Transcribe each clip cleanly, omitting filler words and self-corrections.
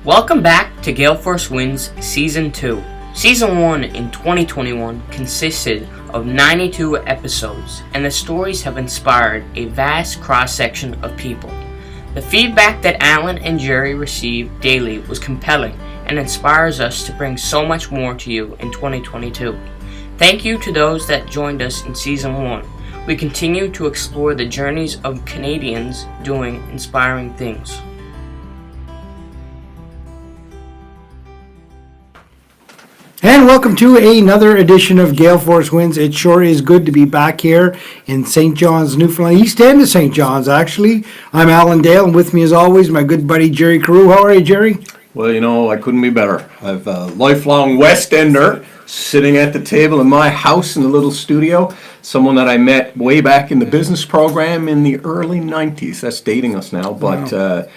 Welcome back to Gale Force Wins Season 2. Season 1 in 2021 consisted of 92 episodes, and the stories have inspired a vast cross-section of people. The feedback that Alan and Jerry receive daily was compelling and inspires us to bring so much more to you in 2022. Thank you to those that joined us in Season 1. We continue to explore the journeys of Canadians doing inspiring things. And welcome to another edition of Gale Force Wins. It sure is good to be back here in St. John's, Newfoundland, East End of St. John's, actually. I'm Alan Dale, and with me as always, my good buddy Jerry Carew. How are you, Jerry? Well, you know, I couldn't be better. I've a lifelong West Ender sitting at the table in my house in the little studio. Someone that I met way back in the business program in the early 90s. That's dating us now, but... Wow.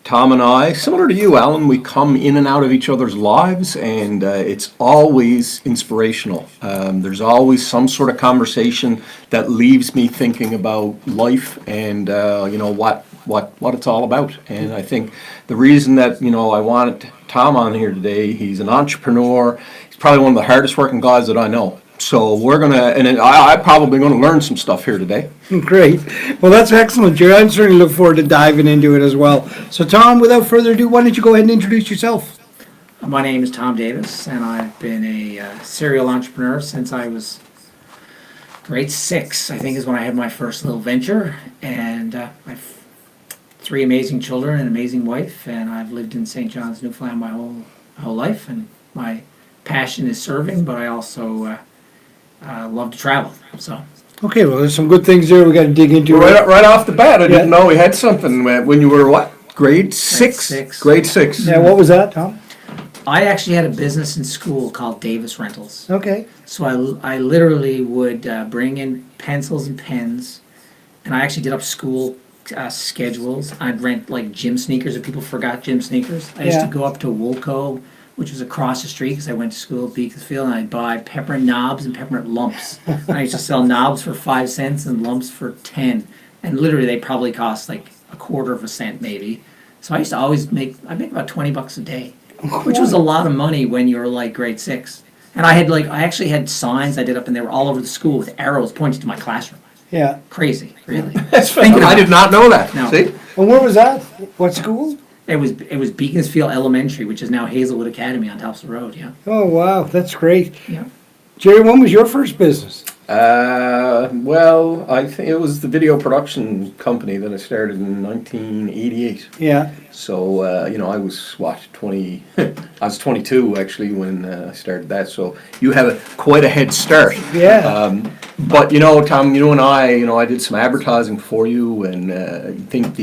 Tom and I, similar to you, Alan, we come in and out of each other's lives, and it's always inspirational. There's always some sort of conversation that leaves me thinking about life and what it's all about. And I think the reason that I wanted Tom on here today, he's an entrepreneur. He's probably one of the hardest working guys that I know. So we're I'm probably gonna learn some stuff here today. Great. Well, that's excellent, Jerry. I'm certainly looking forward to diving into it as well. So, Tom, without further ado, why don't you go ahead and introduce yourself? My name is Tom Davis, and I've been a serial entrepreneur since I was grade 6, I think is when I had my first little venture. And I have 3 amazing children and an amazing wife, and I've lived in St. John's, Newfoundland my whole life. And my passion is serving, but I also love to travel. So. Okay, well, there's some good things there we got to dig into. Right off the bat, I didn't know we had something when you were what? Grade 6? Grade 6. Yeah, what was that, Tom? I actually had a business in school called Davis Rentals. Okay. So I literally would bring in pencils and pens, and I actually did up school schedules. I'd rent like gym sneakers if people forgot gym sneakers. I used to go up to Woolco, which was across the street because I went to school at Beaconsfield, and I'd buy peppermint knobs and peppermint lumps. And I used to sell knobs for 5 cents and lumps for 10. And literally they probably cost like a quarter of a cent maybe. So I used to always make about $20 a day, which was a lot of money when you were like grade 6. And I actually had signs I did up, and they were all over the school with arrows pointing to my classroom. Yeah. Crazy, really. I did not know that. No. See? And where was that? What school? It was Beaconsfield Elementary, which is now Hazelwood Academy on Topsail Road, yeah. Oh, wow, that's great. Yeah. Jerry, when was your first business? Well, I think it was the video production company that I started in 1988. Yeah. So, I was, 20, I was 22 actually when I started that, so you have quite a head start. Yeah. But, Tom, you and I did some advertising for you, and I think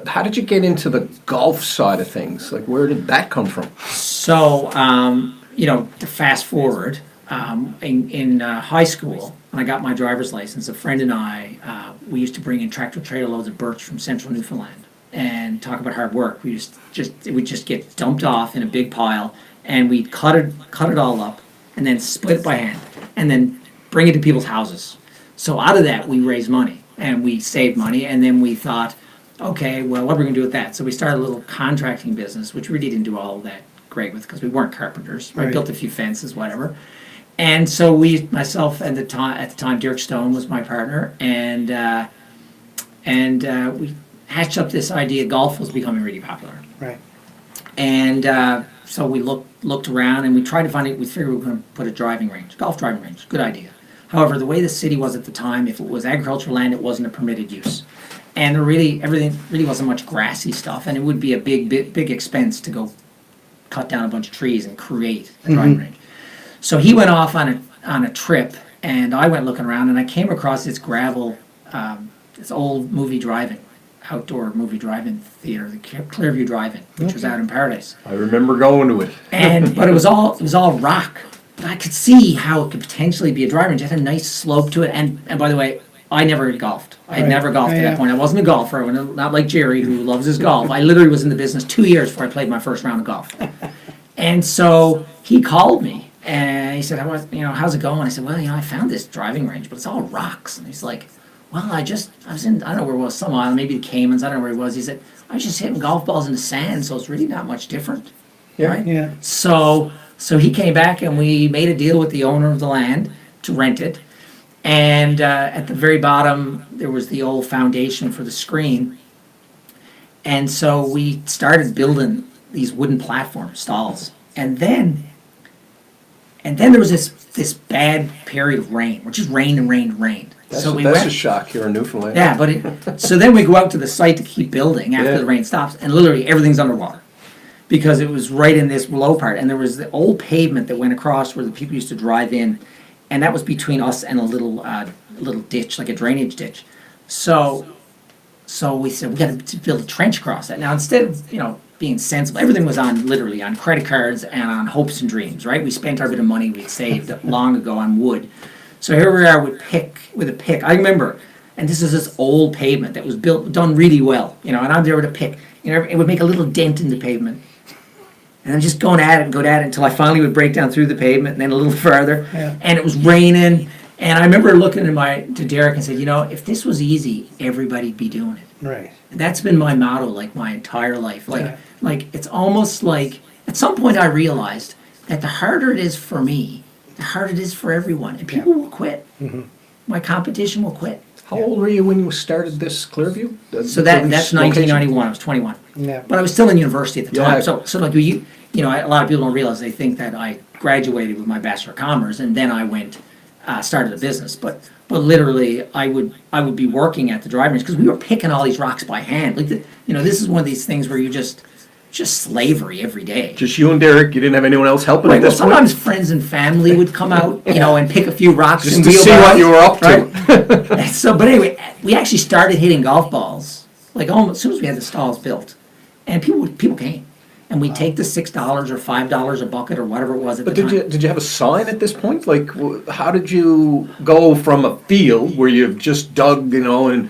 how did you get into the golf side of things? Like, where did that come from? So, to fast forward, in high school, when I got my driver's license, a friend and I, we used to bring in tractor-trailer loads of birch from central Newfoundland and talk about hard work. It would just get dumped off in a big pile, and we'd cut it all up and then split it by hand and then bring it to people's houses. So out of that, we raised money and we saved money, and then we thought, okay, well, what are we going to do with that? So we started a little contracting business, which we really didn't do all that great with because we weren't carpenters. Right? Built a few fences, whatever. And so myself at the time, Dirk Stone was my partner, and we hatched up this idea. Golf was becoming really popular. Right. And so we looked around, and we tried to find it. We figured we were going to put a golf driving range. Good idea. However, the way the city was at the time, if it was agricultural land, it wasn't a permitted use. And everything really wasn't much grassy stuff, and it would be a big expense to go cut down a bunch of trees and create a driving range. So he went off on a trip, and I went looking around, and I came across this gravel, this old outdoor movie drive-in theater, the Clearview Drive-In, which was out in Paradise. I remember going to it. But it was all rock. But I could see how it could potentially be a driving range. It had a nice slope to it, and by the way, I never golfed. I had never golfed at that point. I wasn't a golfer. Not like Jerry, who loves his golf. I literally was in the business 2 years before I played my first round of golf. And so he called me, and he said, how's it going? I said, well, I found this driving range, but it's all rocks. And he's like, well, I was in, I don't know where it was, some island, maybe the Caymans, I don't know where he was. He said, I was just hitting golf balls in the sand, so it's really not much different. Yeah. Right? Yeah. So he came back and we made a deal with the owner of the land to rent it. And at the very bottom, there was the old foundation for the screen. And so we started building these wooden platform stalls. And then there was this bad period of rain, which just rained and rained and rained. That's So we a went, shock here in Newfoundland. yeah, but so then we go out to the site to keep building after Yeah. the rain stops, and literally everything's underwater because it was right in this low part, and there was the old pavement that went across where the people used to drive in, and that was between us and a little ditch, like a drainage ditch. So we said we got to build a trench across that. Now instead of being sensible, everything was literally on credit cards and on hopes and dreams, right? We spent our bit of money we'd saved long ago on wood. So here we are with a pick. I remember, and this is this old pavement that was done really well, and I'm there with a pick. It would make a little dent in the pavement. And I'm just going at it until I finally would break down through the pavement and then a little further. Yeah. And it was raining. And I remember looking to Derek and said, if this was easy, everybody'd be doing it. Right. And that's been my motto, like my entire life. Like it's almost like at some point I realized that the harder it is for me, the harder it is for everyone. And people will quit. Mm-hmm. My competition will quit. How old were you when you started this Clearview? So that's 1991. I was 21. Yeah. But I was still in university at the Yeah. time. So like a lot of people don't realize, they think that I graduated with my Bachelor of Commerce and then I went started a business. But literally I would be working at the driving range because we were picking all these rocks by hand. Like this is one of these things where you just slavery every day. Just you and Derek. You didn't have anyone else helping Right, at well, this point? sometimes friends and family would come out, and pick a few rocks Just and to see what wheelbarrows, you were up to. right? So, but anyway, we actually started hitting golf balls like almost as soon as we had the stalls built, and people came, and we'd take the $6 or $5 a bucket or whatever it was at But the time. did you have a sign at this point? Like, how did you go from a field where you've just dug, and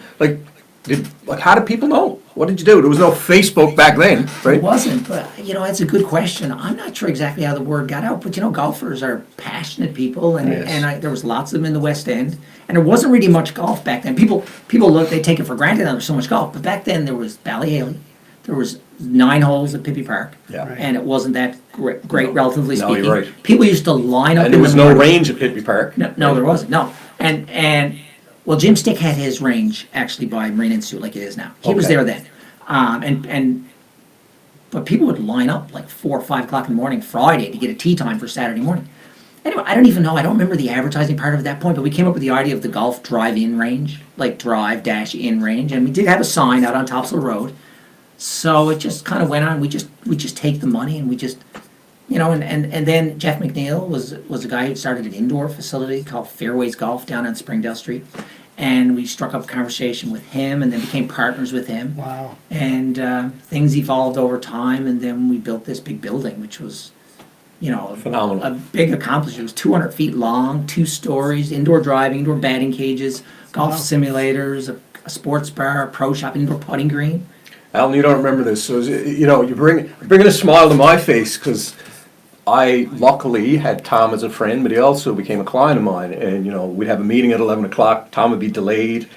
how did people know? What did you do? There was no Facebook back then, right? It wasn't, but it's a good question. I'm not sure exactly how the word got out, but golfers are passionate people, and Yes. there was lots of them in the West End, and there wasn't really much golf back then. People look, they take it for granted that there was so much golf, but back then there was Ballyhaley, there was 9 holes at Pippi Park, Yeah. Right. and it wasn't that great, relatively No, speaking. you're right. People used to line up. And there was no range at Pippi Park. No, there wasn't. No, and well, Jim Stick had his range actually by Marine Institute, like it is now. He was Okay. there then, but people would line up like 4 or 5 o'clock in the morning Friday to get a tee time for Saturday morning. Anyway, I don't even know. I don't remember the advertising part of that point, but we came up with the idea of the golf drive-in range, like drive-in range, and we did have a sign out on Topsail Road. So it just kind of went on. We just take the money and we just. And then Jeff McNeil was a guy who started an indoor facility called Fairways Golf down on Springdale Street. And we struck up a conversation with him and then became partners with him. Wow. And things evolved over time, and then we built this big building, which was, Phenomenal. a big accomplishment. It was 200 feet long, 2 stories, indoor driving, indoor batting cages, golf simulators, a sports bar, a pro shop, indoor putting green. Alan, you don't remember this, so you're bringing a smile to my face because I luckily had Tom as a friend, but he also became a client of mine. And we'd have a meeting at 11 o'clock. Tom would be delayed.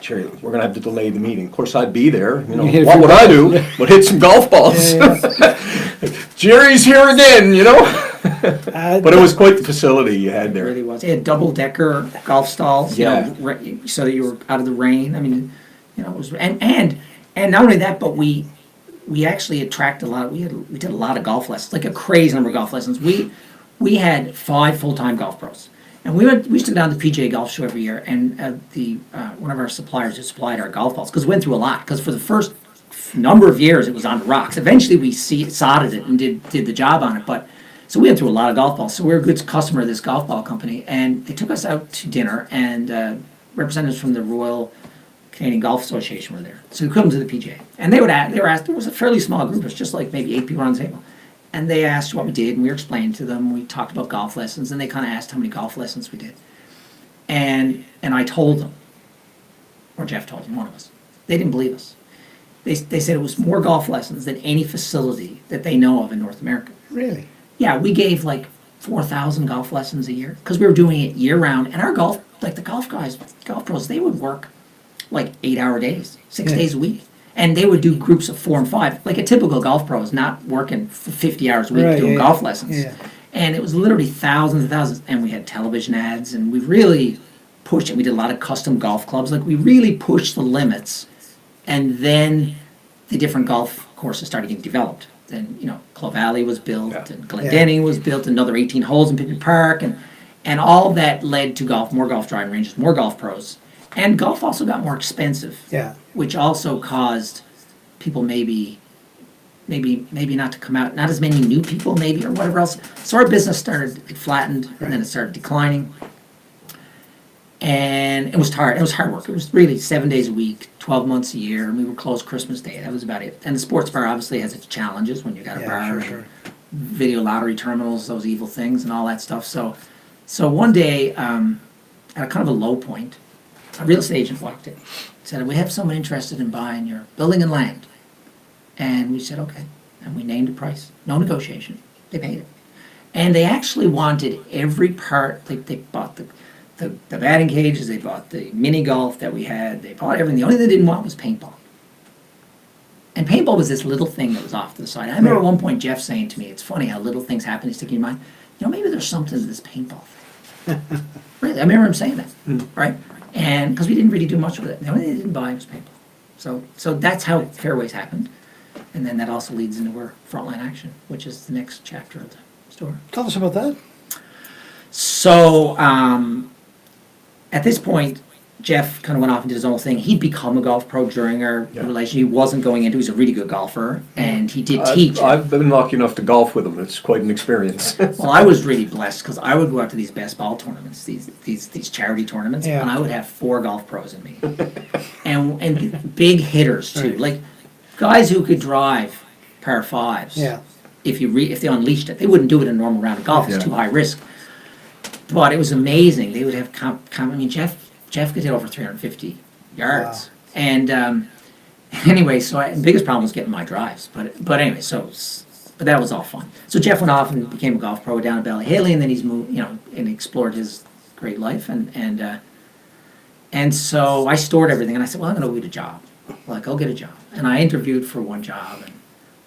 Jerry, we're gonna have to delay the meeting. Of course, I'd be there. hit a What few would I balls. do? Would hit some golf balls. Jerry's here again. But it was quite the facility you had It there. really was. It had double-decker golf stalls, Yeah. so that you were out of the rain. I mean, it was, and not only that, but we actually attract a lot. We did a lot of golf lessons, like a crazy number of golf lessons. We had 5 full-time golf pros, and we used to go down to the PGA Golf Show every year, and one of our suppliers who supplied our golf balls, because we went through a lot. Because for the first number of years, it was on the rocks. Eventually, we sodded it and did the job on it, but. So we went through a lot of golf balls. So we were a good customer of this golf ball company, and they took us out to dinner, and representatives from the Royal Canadian Golf Association were there. So we couldn't to the PGA, and they were asked. There was a fairly small group. It was just like maybe 8 people around the table, and they asked what we did, and we were explaining to them. We talked about golf lessons, and they kind of asked how many golf lessons we did, and I told them, or Jeff told them, one of us. They didn't believe us. They said it was more golf lessons than any facility that they know of in North America. Really? Yeah, we gave like 4,000 golf lessons a year because we were doing it year round. And our the golf guys, golf pros, they would work like 8-hour days, 6 days a week. And they would do groups of 4 and 5. Like a typical golf pro is not working for 50 hours a week Right, doing yeah, golf lessons. yeah. And it was literally thousands and thousands. And we had television ads, and we really pushed it. We did a lot of custom golf clubs. Like, we really pushed the limits. And then the different golf courses started getting developed. Then, Clough Valley was built, and Glendenning was built, another 18 holes in Pippin Park, and all that led to more golf driving ranges, more golf pros. And golf also got more expensive, which also caused people maybe not to come out, not as many new people maybe, or whatever else. So our business it flattened, and then it started declining. And it was hard work. It was really 7 days a week, 12 months a year, and we were closed Christmas Day. That was about it. And the sports bar obviously has its challenges when you got a bar and video lottery terminals, those evil things, and all that stuff. So one day, at a kind of a low point, a real estate agent walked in, said, "We have someone interested in buying your building and land." And we said, "Okay." And we named a price. No negotiation. They paid it. And they actually wanted every part. They bought the batting cages, they bought the mini golf that we had, they bought everything. The only thing they didn't want was paintball. And paintball was this little thing that was off to the side. I remember at one point Jeff saying to me, it's funny how little things happen, they stick in your mind. Maybe there's something to this paintball thing. Really, I remember him saying that, right? And because we didn't really do much with it. The only thing they didn't buy was paintball. So that's how Fairways happened. And then that also leads into our Frontline action, which is the next chapter of the store. Tell us about that. So at this point, Jeff kind of went off and did his own thing. He'd become a golf pro during our relationship. He wasn't going into, he was a really good golfer, and he did teach. I've been lucky enough to golf with him. It's quite an experience. Well, I was really blessed because I would go out to these best ball tournaments, these charity tournaments, and I would have 4 golf pros in me. and big hitters, too. Right. Like guys who could drive par 5s. Yeah. If they unleashed it. They wouldn't do it in a normal round of golf. It's too high risk. But it was amazing. They would have Jeff could hit over 350 yards. Wow. And anyway, so the biggest problem was getting my drives. But anyway, but that was all fun. So Jeff went off and became a golf pro down at Ballyhaley, and then he's moved, and explored his great life. And so I stored everything, and I said, well, I'm going to get a job. Like, I'll get a job. And I interviewed for one job, and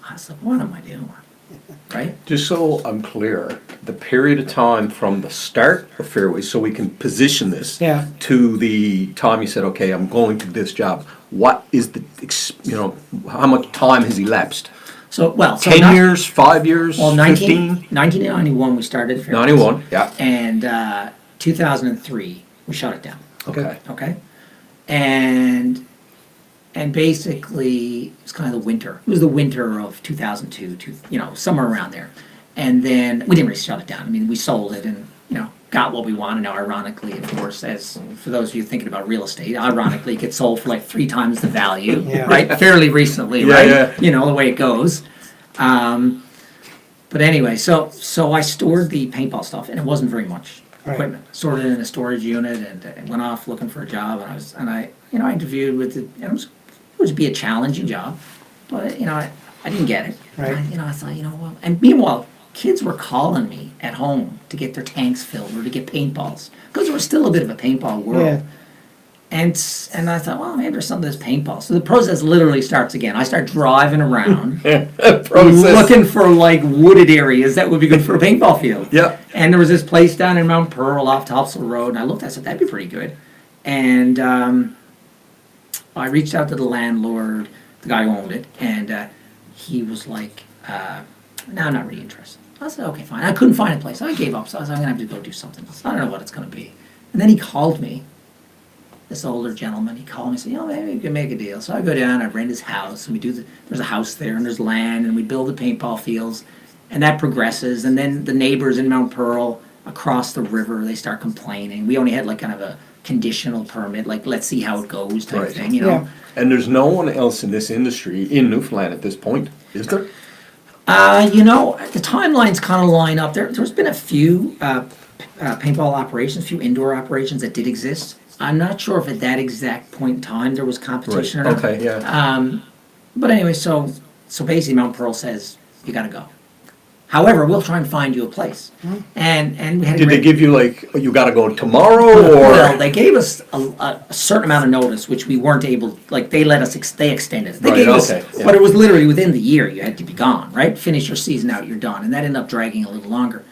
I was like, what am I doing? Right? Just so I'm clear, the period of time from the start of Fairways, so we can position this to the time you said, okay, I'm going to this job. What is how much time has elapsed? 10 years, 5 years, 15? 1991 we started Fairways. 91, yeah. And 2003 we shut it down. Okay. And basically, it was kind of the winter. It was the winter of 2002, somewhere around there. And then we didn't really shut it down. I mean, we sold it and, got what we wanted. Now, ironically, of course, as for those of you thinking about real estate, ironically, it gets sold for like 3 times the value, right? Fairly recently, right? Yeah. The way it goes. But anyway, so I stored the paintball stuff, and it wasn't very much equipment. Stored it in a storage unit, and went off looking for a job. And I interviewed with it. It would be a challenging job, but I didn't get it. Right. I thought, well, and meanwhile, kids were calling me at home to get their tanks filled or to get paintballs because there was still a bit of a paintball world. Yeah. And I thought, well, maybe there's something to this paintball. So the process literally starts again. I start driving around, looking for like wooded areas that would be good for a paintball field. Yeah. And there was this place down in Mount Pearl off Topsail Road, and I looked. I said, that'd be pretty good. And I reached out to the landlord, the guy who owned it, and he was like, no, I'm not really interested. I said, okay, fine. I couldn't find a place. I gave up, so I was like, I'm going to have to go do something else. I don't know what it's going to be. And then he called me, this older gentleman. He called me and said, maybe we can make a deal. So I go down, I rent his house, and there's a house there, and there's land, and we build the paintball fields, and that progresses. And then the neighbors in Mount Pearl across the river, they start complaining. We only had like kind of a conditional permit, like let's see how it goes type thing, Yeah. And there's no one else in this industry in Newfoundland at this point, is there? The timelines kind of line up. There's been a few paintball operations, a few indoor operations that did exist. I'm not sure if at that exact point in time there was competition or not. Okay, yeah. But anyway, so basically Mount Pearl says, you got to go. However, we'll try and find you a place. And we had. Did they give you like, you got to go tomorrow, Well, or? they gave us a certain amount of notice, which we weren't able. Like they let us. They extended it. They Right, gave us, okay, yeah. but it was literally within the year. You had to be gone, right? Finish your season out, you're done, and that ended up dragging a little longer.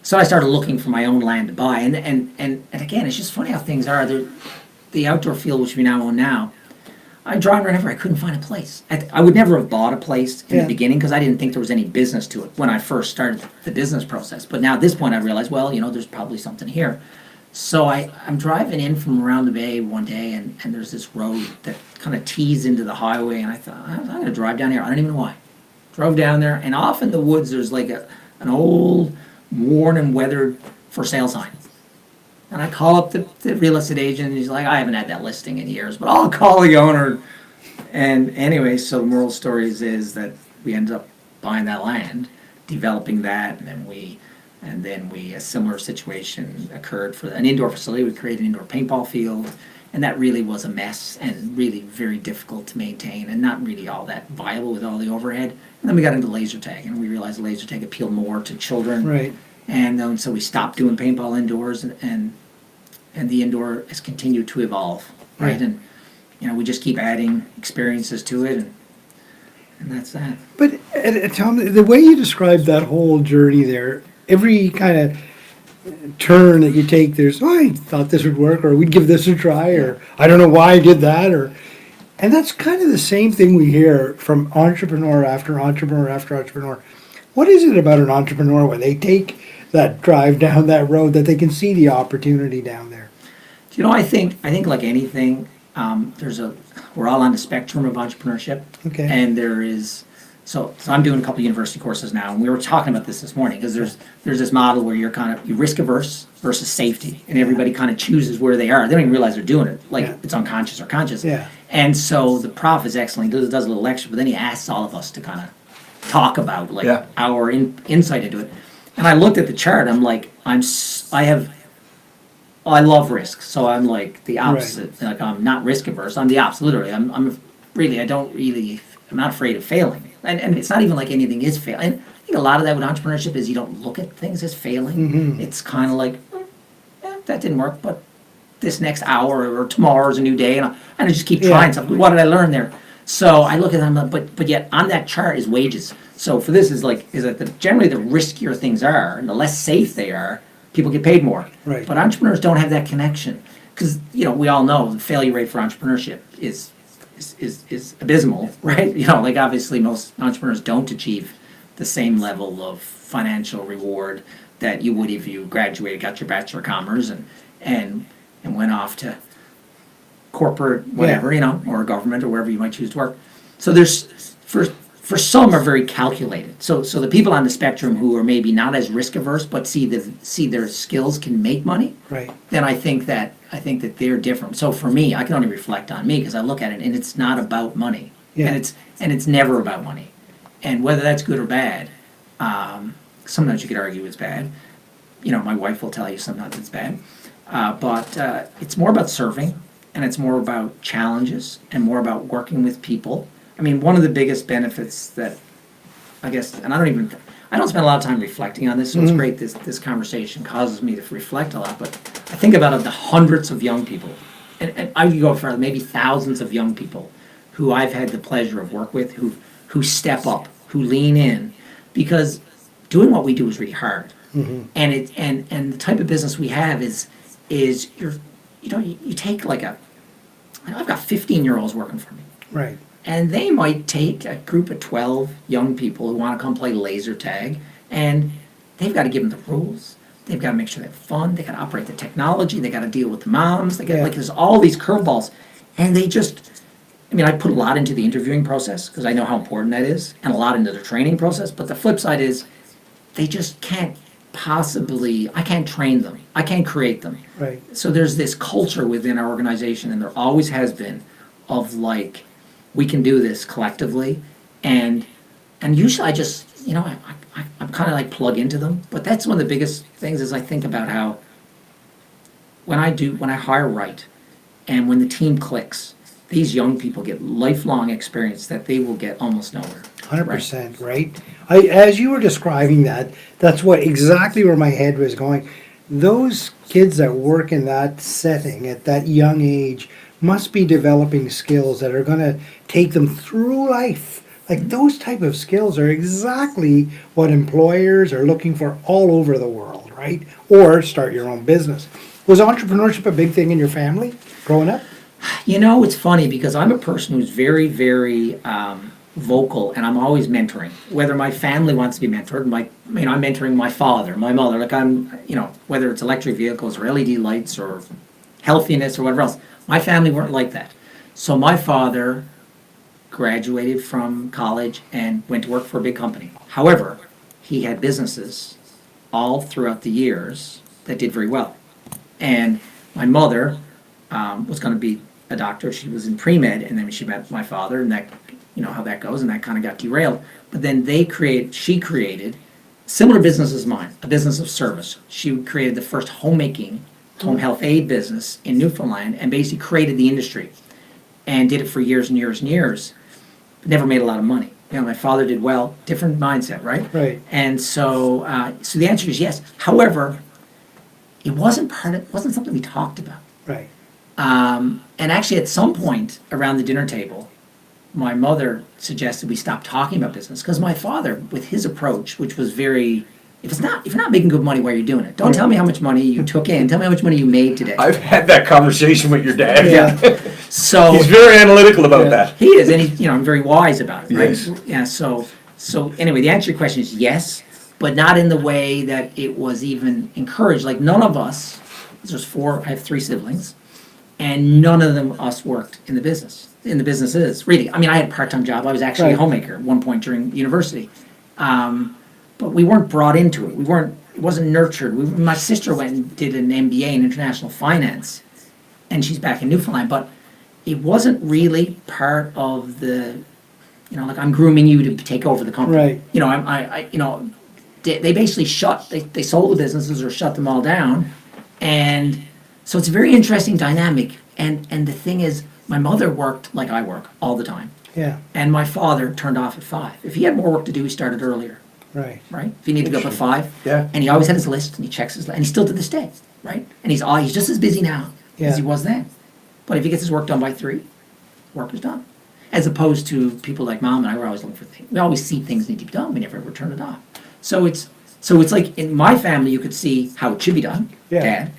So I started looking for my own land to buy, and again, it's just funny how things are. The outdoor field, which we now own now, I drive wherever I couldn't find a place. I would never have bought a place in Yeah. the beginning because I didn't think there was any business to it when I first started the business process. But now at this point, I realized, well, there's probably something here. So I'm driving in from around the bay one day, and there's this road that kind of tees into the highway, and I thought, I'm going to drive down here. I don't even know why. Drove down there, and off in the woods, there's like an old, worn and weathered for sale sign. And I call up the real estate agent, and he's like, I haven't had that listing in years, but I'll call the owner. And anyway, so the moral of the story is that we ended up buying that land, developing that, and then a similar situation occurred for an indoor facility. We created an indoor paintball field, and that really was a mess and really very difficult to maintain and not really all that viable with all the overhead. And then we got into laser tag, and we realized laser tag appealed more to children. Right. And so we stopped doing paintball indoors, and the indoor has continued to evolve, right? Yeah. And we just keep adding experiences to it, and that's that. But Tom, the way you described that whole journey there, every kind of turn that you take, there's, I thought this would work, or we'd give this a try, or I don't know why I did that, and that's kind of the same thing we hear from entrepreneur after entrepreneur after entrepreneur. What is it about an entrepreneur when they take that drive down that road that they can see the opportunity down there? I think like anything, we're all on the spectrum of entrepreneurship. Okay. And there is, so I'm doing a couple university courses now, and we were talking about this morning, because there's this model where you're risk averse versus safety, and everybody kind of chooses where they are. They don't even realize they're doing it, like it's unconscious or conscious. Yeah. And so the prof is excellent, he does a little lecture, but then he asks all of us to kind of talk about our insight into it. And I looked at the chart, I'm like, I love risk, so I'm like the opposite. Right. Like I'm not risk averse. I'm the opposite. Literally, I'm not afraid of failing. And it's not even like anything is failing. And I think a lot of that with entrepreneurship is you don't look at things as failing. Mm-hmm. It's kind of like, that didn't work, but this next hour or tomorrow is a new day, and I just keep trying something. What did I learn there? So I look at them, but yet on that chart is wages. So for this is that generally the riskier things are and the less safe they are, people get paid more. Right. But entrepreneurs don't have that connection, because we all know the failure rate for entrepreneurship is abysmal, right? Like obviously most entrepreneurs don't achieve the same level of financial reward that you would if you graduated, got your Bachelor of Commerce, and went off to corporate whatever, or government or wherever you might choose to work. So there's for some are very calculated. So the people on the spectrum who are maybe not as risk averse but see their skills can make money, Right. then I think that they're different. So for me, I can only reflect on me because I look at it and it's not about money. Yeah. And it's never about money. And whether that's good or bad, sometimes you could argue it's bad. My wife will tell you sometimes it's bad. But it's more about serving, and it's more about challenges and more about working with people. I mean, one of the biggest benefits that I guess, and I don't spend a lot of time reflecting on this, so it's great this conversation causes me to reflect a lot, but I think about the hundreds of young people, and I could go further, maybe thousands of young people who I've had the pleasure of work with, who step up, who lean in, because doing what we do is really hard. Mm-hmm. And the type of business we have is you take I've got 15-year-olds working for me. Right. And they might take a group of 12 young people who want to come play laser tag, and they've got to give them the rules. They've got to make sure they have fun. They got to operate the technology. They got to deal with the moms. They got there's all these curveballs, and I put a lot into the interviewing process because I know how important that is, and a lot into the training process. But the flip side is, they just can't I can't train them. I can't create them. Right. So there's this culture within our organization, and there always has been, of we can do this collectively, and usually I just I'm kind of plug into them. But that's one of the biggest things is I think about how when I hire right, and when the team clicks, these young people get lifelong experience that they will get almost nowhere. 100%, right? As you were describing that, that's what exactly where my head was going. Those kids that work in that setting at that young age must be developing skills that are going to take them through life. Like those type of skills are exactly what employers are looking for all over the world, right? Or start your own business. Was entrepreneurship a big thing in your family growing up? You know, it's funny because I'm a person who's very, very vocal, and I'm always mentoring. Whether my family wants to be mentored, I'm mentoring my father, my mother. Like whether it's electric vehicles or LED lights or healthiness or whatever else. My family weren't like that. So my father graduated from college and went to work for a big company. However, he had businesses all throughout the years that did very well. And my mother was going to be a doctor. She was in pre-med, and then she met my father, and that, how that goes, and that kind of got derailed. But then she created similar business as mine, a business of service. She created the first home health aid business in Newfoundland, and basically created the industry and did it for years and years and years, but never made a lot of money. My father did well, different mindset, right? Right. And so the answer is yes. However, it wasn't something we talked about. Right. And actually, at some point around the dinner table, my mother suggested we stop talking about business because my father, with his approach, which was very, if you're not making good money, why are you doing it? Don't tell me how much money you took in. Tell me how much money you made today. I've had that conversation with your dad. Yeah. So He's very analytical about that. he is, and he's very wise about it, right? Yes. Yeah. So anyway, the answer to your question is yes, but not in the way that it was even encouraged. Like none of us. I have 3 siblings, and none of us worked in the businesses, really. I mean, I had a part-time job. I was actually a homemaker at one point during university. But we weren't brought into it. It wasn't nurtured. My sister went and did an MBA in international finance, and she's back in Newfoundland, but it wasn't really part of the, like I'm grooming you to take over the company. Right. They basically they sold the businesses or shut them all down. And so it's a very interesting dynamic. And the thing is, my mother worked like I work all the time. Yeah. And my father turned off at 5. If he had more work to do, he started earlier. Right. Right? If he needed to go up at 5. Yeah. And he always had his list, and he checks his list, and he still to this day. Right? And he's just as busy now as he was then. But if he gets his work done by 3, work is done. As opposed to people like Mom and I were always looking for things. We always see things need to be done. We never ever turn it off. So it's like in my family, you could see how it should be done, Yeah. Dad.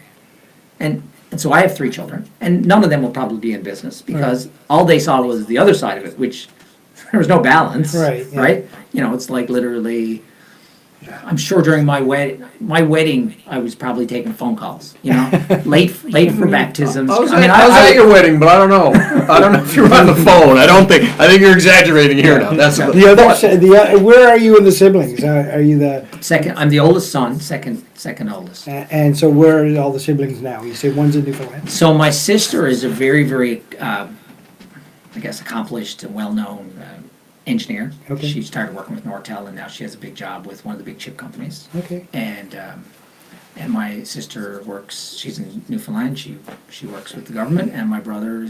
And so I have 3 children, and none of them will probably be in business because all they saw was the other side of it, which there was no balance. Right, yeah. Right? It's like literally, I'm sure during my wedding, I was probably taking phone calls, late for baptisms. I was at your wedding, but I don't know. I don't know if you were on the phone. I think you're exaggerating here now. That's Where are you in the siblings? Are you the second? I'm the oldest son, second oldest. And so where are all the siblings now? You say one's in Newfoundland. So my sister is a very, very, accomplished and well-known engineer. Okay. She started working with Nortel, and now she has a big job with one of the big chip companies. Okay. And my sister works. She's in Newfoundland. She works with the government, and my brother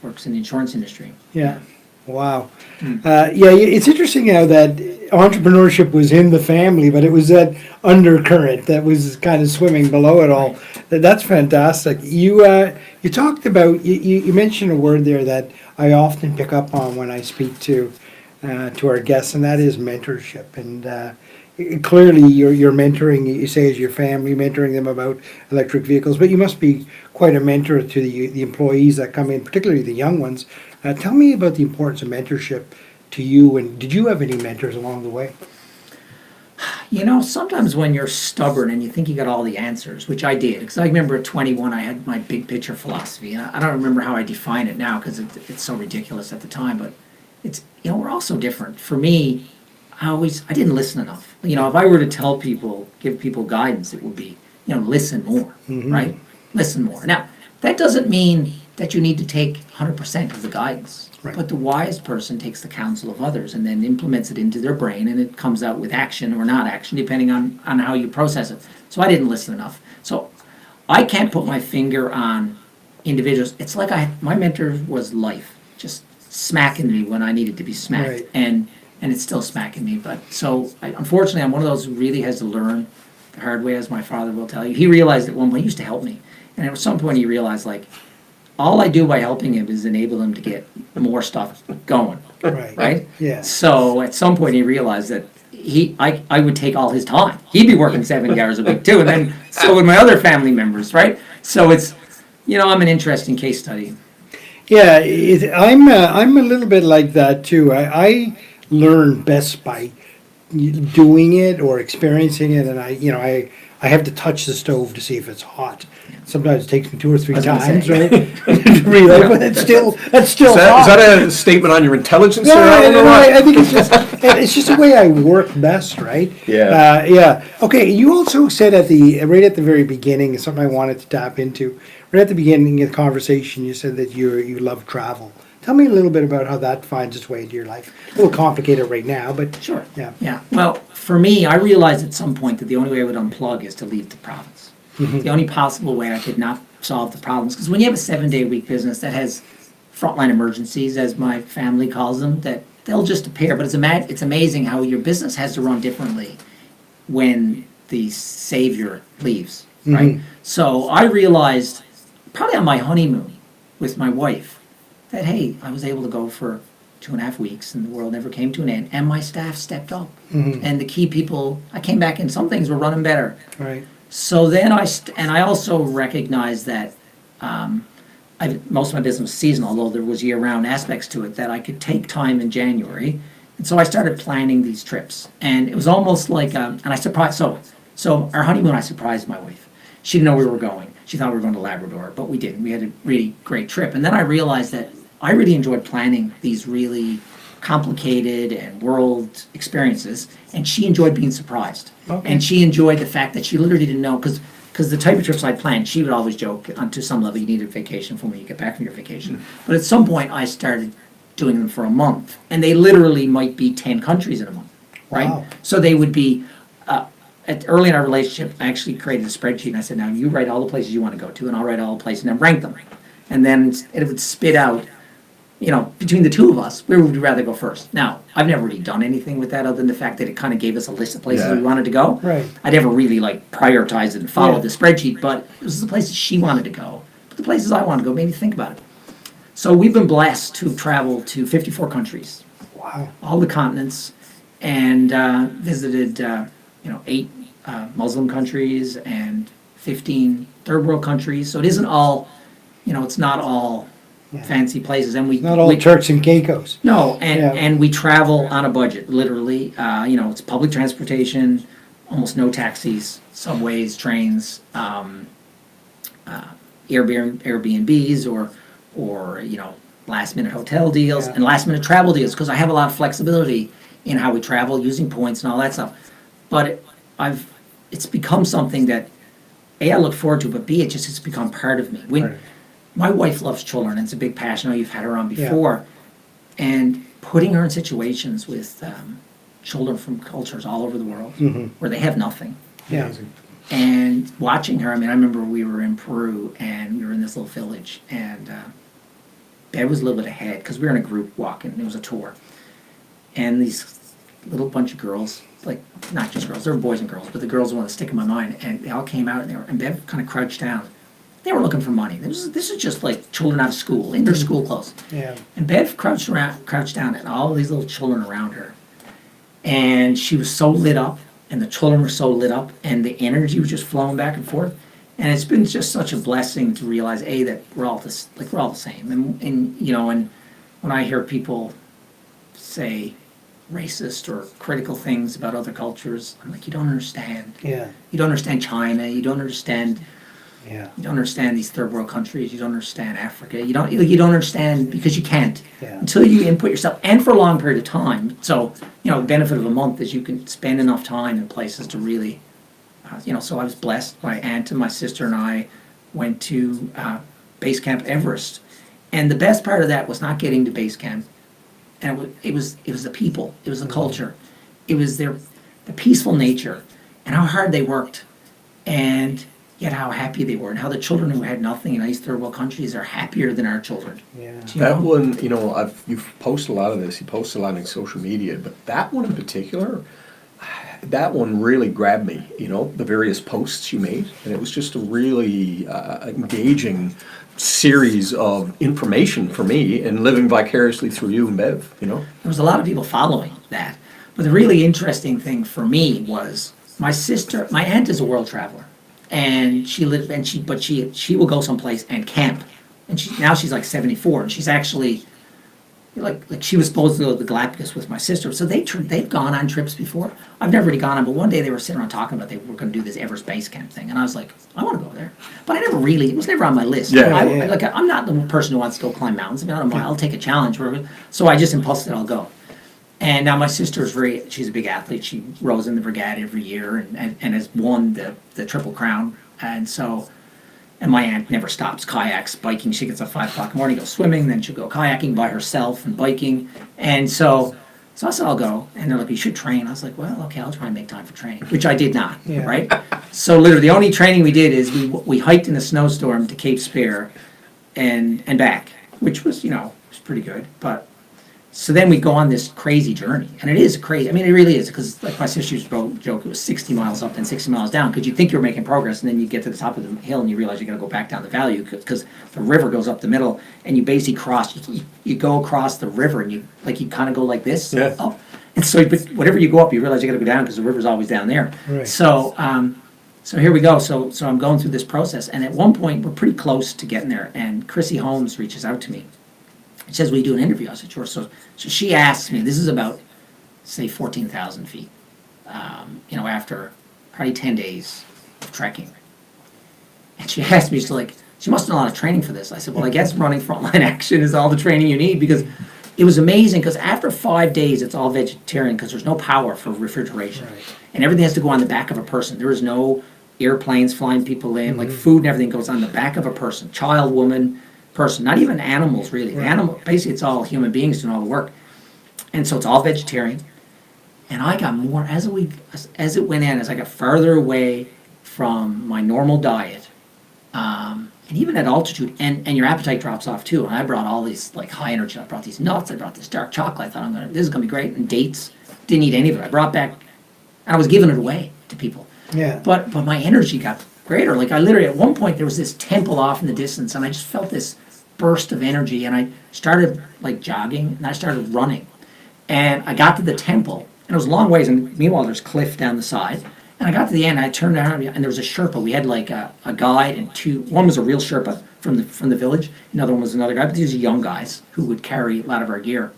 works in the insurance industry. Yeah. Wow. It's interesting how that entrepreneurship was in the family, but it was that undercurrent that was kind of swimming below it all. Right. That's fantastic. You talked about, you mentioned a word there that I often pick up on when I speak to our guests, and that is mentorship. And clearly you're mentoring, you say, as your family, mentoring them about electric vehicles, but you must be quite a mentor to the employees that come in, particularly the young ones. Tell me about the importance of mentorship to you, and did you have any mentors along the way? Sometimes when you're stubborn and you think you got all the answers, which I did, because I remember at 21 I had my big picture philosophy, and I don't remember how I define it now because it's so ridiculous at the time, but it's, we're all so different. For me, I didn't listen enough. If I were to give people guidance, it would be, listen more, right? Listen more. Now, that doesn't mean that you need to take 100% of the guidance. Right. But the wise person takes the counsel of others and then implements it into their brain, and it comes out with action or not action, depending on how you process it. So I didn't listen enough. So I can't put my finger on individuals. It's like my mentor was life, just smacking me when I needed to be smacked. Right. And and it's still smacking me. But so, unfortunately, I'm one of those who really has to learn the hard way, as my father will tell you. He realized at one point, he used to help me, and at some point he realized, like, all I do by helping him is enable him to get more stuff going, right? Yeah. So at some point he realized that I would take all his time. He'd be working 70 hours a week too, and then so would my other family members, right? So it's, I'm an interesting case study. Yeah, I'm a little bit like that too. I learn best by doing it or experiencing it, and I have to touch the stove to see if it's hot. Sometimes it takes me 2 or 3 times, right? To reopen it. That's still hot. Is that a statement on your intelligence? No, or I think it's just the way I work best, right? Yeah. Yeah. Okay. You also said right at the very beginning, something I wanted to tap into. Right at the beginning of the conversation, you said that you love travel. Tell me a little bit about how that finds its way into your life. A little complicated right now, but Sure. Yeah. Yeah. Well, for me, I realized at some point that the only way I would unplug is to leave the province. The only possible way I could not solve the problems, because when you have a 7-day-a-week business that has frontline emergencies, as my family calls them, that they'll just appear. But it's amazing how your business has to run differently when the savior leaves, right? So I realized, probably on my honeymoon with my wife, that, hey, I was able to go for 2.5 weeks and the world never came to an end, and my staff stepped up. And the key people, I came back and some things were running better. right. So then I also recognized that most of my business was seasonal, although there was year-round aspects to it, that I could take time in January. And so I started planning these trips. And it was almost like, and I surprised, so our honeymoon, I surprised my wife. She didn't know we were going. She thought we were going to Labrador, but we didn't. We had a really great trip. And then I realized that I really enjoyed planning these really complicated and world experiences, and she enjoyed being surprised. Okay. And she enjoyed the fact that she literally didn't know, because the type of trips I planned, she would always joke, to some level, you need a vacation from when you get back from your vacation. But at some point, I started doing them for a month, and they literally might be 10 countries in a month, right? Wow. So they would be, early in our relationship, I actually created a spreadsheet, and I said, now you write all the places you want to go to, and I'll write all the places, and then rank them. And then it would spit out, between the two of us, where would we rather go first? Now, I've never really done anything with that other than the fact that it kind of gave us a list of places we wanted to go. Right. I never really prioritized it and followed Yeah. the spreadsheet, but it was the places she wanted to go. But the places I wanted to go made me think about it. So we've been blessed to travel to 54 countries, Wow. all the continents, and visited 8 Muslim countries and 15 third world countries. So it isn't all, it's not all fancy places, and Not all Turks and Caicos. no, Yeah. and we travel on a budget, literally. It's public transportation, almost no taxis, subways, trains, Airbnbs, or last minute hotel deals Yeah. and last minute travel deals, because I have a lot of flexibility in how we travel, using points and all that stuff. But it's become something that A, I look forward to, but B, it's become part of me. Right. My wife loves children, and it's a big passion. I know you've had her on before. And putting her in situations with children from cultures all over the world where they have nothing. Yeah. And watching her, I remember we were in Peru, and we were in this little village, and Bev was a little bit ahead, because we were in a group walking, it was a tour. And these little bunch of girls, not just girls, there were boys and girls, but the girls were one that stick in my mind, and they all came out, and Bev kind of crouched down. They were looking for money. This is just like children out of school, in their school clothes. Yeah. And Bev crouched down, and all these little children around her. And she was so lit up, and the children were so lit up, and the energy was just flowing back and forth. And it's been just such a blessing to realize, A, that we're all the same. And when I hear people say racist or critical things about other cultures, I'm like, you don't understand. Yeah. You don't understand China. You don't understand. Yeah. You don't understand these third world countries. You don't understand Africa. You don't understand, because you can't until you input yourself, and for a long period of time. So the benefit of a month is you can spend enough time in places to really, So I was blessed. My aunt and my sister and I went to Base Camp Everest, and the best part of that was not getting to base camp, and it was the people, it was the culture, it was the peaceful nature, and how hard they worked, and yet how happy they were, and how the children who had nothing in nice third world countries are happier than our children. Yeah. Do you That know? one, you've posted a lot of this, you post a lot on social media, but that one in particular, that one really grabbed me, the various posts you made. And it was just a really engaging series of information for me and living vicariously through you and Bev, There was a lot of people following that. But the really interesting thing for me was my aunt is a world traveler. And she will go someplace and camp. And now she's like 74, and she's actually like she was supposed to go to the Galapagos with my sister. So they've gone on trips before. I've never really gone on, but one day they were sitting around talking about they were going to do this Everest Base Camp thing, and I was like, I want to go there, but it was never on my list. Yeah. I'm not the person who wants to go climb mountains. I'll take a challenge. So I just impulsively I'll go. And now my sister is she's a big athlete. She rows in the regatta every year and has won the Triple Crown. And my aunt never stops, kayaks, biking. She gets up 5 o'clock in the morning, goes swimming, then she'll go kayaking by herself and biking. And so I said, I'll go. And they're like, you should train. I was like, well, okay, I'll try and make time for training, which I did not, right? So literally the only training we did is we hiked in a snowstorm to Cape Spear and back, which was, was pretty good. But so then we go on this crazy journey, and it is crazy. I mean, it really is, because like my sister's joke, it was 60 miles up and 60 miles down, because you think you're making progress, and then you get to the top of the hill and you realize you got to go back down the valley because the river goes up the middle, and you basically you go across the river, and you kind of go like this up, and so but whatever you go up, you realize you got to go down because the river's always down there. Right. So here we go. So I'm going through this process, and at one point we're pretty close to getting there, and Chrissy Holmes reaches out to me. She says, will you do an interview? I said, sure. So she asks me, this is about, say, 14,000 feet, after probably 10 days of trekking. And she asked me, she must have done a lot of training for this. I said, well, I guess running Frontline Action is all the training you need, because it was amazing, because after 5 days, it's all vegetarian, because there's no power for refrigeration. Right. And everything has to go on the back of a person. There is no airplanes flying people in, like food and everything goes on the back of a person, child, woman, person, not even animals really. Right. Basically it's all human beings doing all the work. And so it's all vegetarian. And I got more, as it went in, as I got farther away from my normal diet, and even at altitude, and your appetite drops off too. And I brought all these high energy, I brought these nuts, I brought this dark chocolate, I thought this is gonna be great, and dates, didn't eat any of it. I brought back, and I was giving it away to people. Yeah. But my energy got greater. I literally, at one point, there was this temple off in the distance, and I just felt this burst of energy, and I started jogging, and I started running. And I got to the temple, and it was a long ways, and meanwhile there's cliff down the side. And I got to the end, I turned around, and there was a Sherpa. We had a guide and two. One was a real Sherpa from the village. Another one was another guy, but these are young guys who would carry a lot of our gear.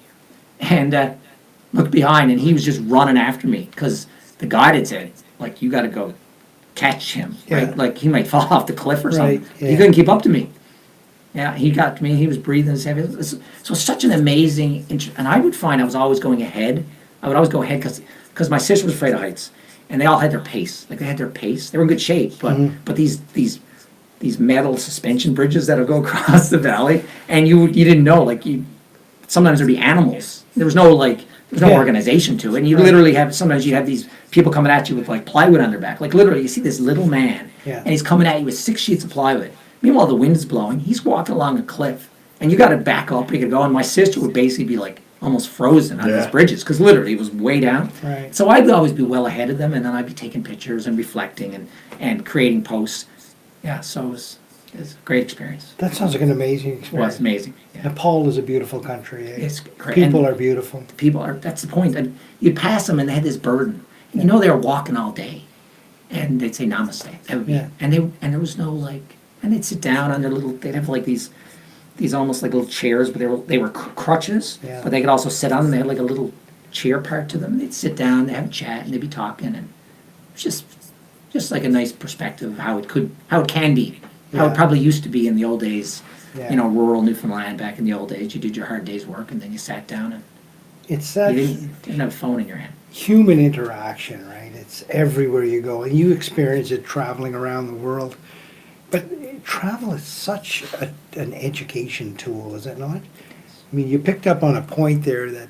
And looked behind, and he was just running after me, because the guide had said, you got to go catch him, right? Yeah. He might fall off the cliff or something. Right, yeah. He couldn't keep up to me. Yeah, he got to me. He was breathing as heavy. So it's such an amazing, and I would find I was always going ahead. I would always go ahead because my sister was afraid of heights, and they all had their pace. They had their pace. They were in good shape, but these metal suspension bridges that would go across the valley, and you didn't know sometimes there'd be animals. There was no organization to it, and you literally sometimes you have these people coming at you with plywood on their back. Literally, you see this little man, and he's coming at you with 6 sheets of plywood. Meanwhile, the wind's blowing. He's walking along a cliff, and you got to back up. You got to go. And my sister would basically be almost frozen on these bridges, because literally it was way down. Right. So I'd always be well ahead of them, and then I'd be taking pictures and reflecting and creating posts. Yeah, so it was a great experience. That sounds like an amazing It experience. was amazing. Yeah. Nepal is a beautiful country. Eh? It's great. People And are beautiful. that's the point. And you'd pass them, and they had this burden. You know, they were walking all day, and they'd say namaste. That would be, Yeah. and there was no and they'd sit down on their they'd have these almost little chairs, but they were crutches, Yeah. but they could also sit on them. They had a little chair part to them. They'd sit down, they'd have a chat, and they'd be talking, and it was just a nice perspective of how it can be, how Yeah. it probably used to be in the old days. Yeah. Rural Newfoundland back in the old days. You did your hard day's work, and then you sat down, and It's that you didn't have a phone in your hand. human interaction, right? It's everywhere you go, and you experience it traveling around the world. But travel is such an education tool, is it not? I mean, you picked up on a point there that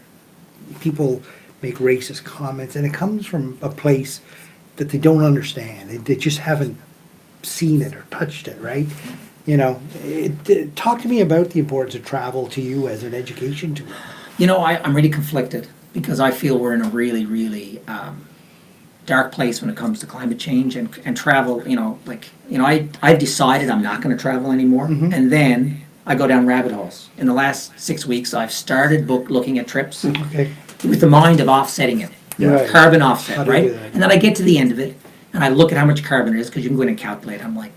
people make racist comments, and it comes from a place that they don't understand. They just haven't seen it or touched it, right? You know, talk to me about the importance of travel to you as an education tool. You know, I'm really conflicted because I feel we're in a really, really dark place when it comes to climate change and travel. I've decided I'm not going to travel anymore, and then I go down rabbit holes. In the last 6 weeks, I've started looking at trips Okay. with the mind of offsetting it, Right. carbon How offset, do you right? do that? And then I get to the end of it, and I look at how much carbon it is because you can go in and calculate. I'm like,